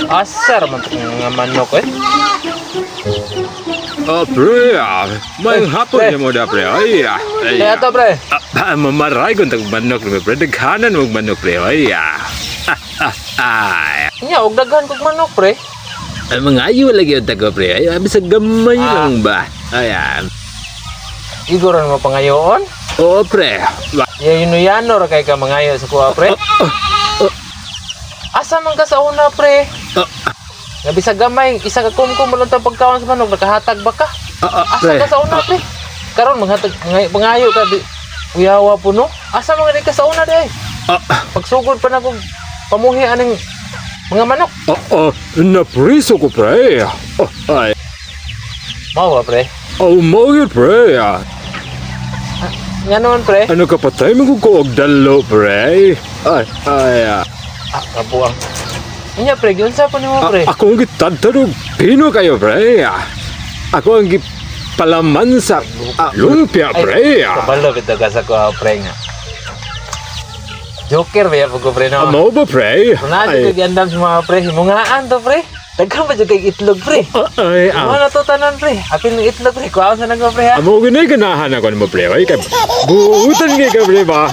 Asar man mga manok eh. Pre, may hapon pre. niya mo da, pre. Ay, Kaya to pre. mamaray kung tag-manok, pre. Daghanan mo manok, pre. Ay, ay. Nya og daghan kog manok pre. Ay, mga ayo lagi yung tago, pre. Ay, bisa gamay lang ba? Ayan. Igoron mo pangayoon. Oo, pre. Ya yano ra kay ka mangayo sa kuha pre. Asa man ka sa una pre? Nga bisag gamay, isa ka kumkum mo lang ta pagkaon sa manok, nakahatag ba ka? Asa pre. ka sa una pre? Karon maghatag pangayo ka di. Uyawa puno. Asa man di ka sa una day? Pagsugod pa na kog pamuhi aning mga manok. Napriso ko, pre. Ay. Mao ba pre? Mau yun, pre. Nga naman pre? Ano ka patay mo ko og dalo, pre? Ay. Kabuang. Nya pre, gyunsa po nimo pre? Ako ang gitadtarog. Pino kayo, pre. Ako ang palaman sa lumpia, pre. Kabalo bitaw ka sa kuha pre nga. Joker ba yan pag pre no? Mau ba, pre? Kunado ko giandam sa mga pre, mungaan to pre. Daghan ba jud kay itlog pre? Ay, Ano na to tanan pre? Apil ng itlog pre, kuha sa nagwa pre ha. amo ginay ganahan ako mo, pre. Ay, buutan ka, pre, ba?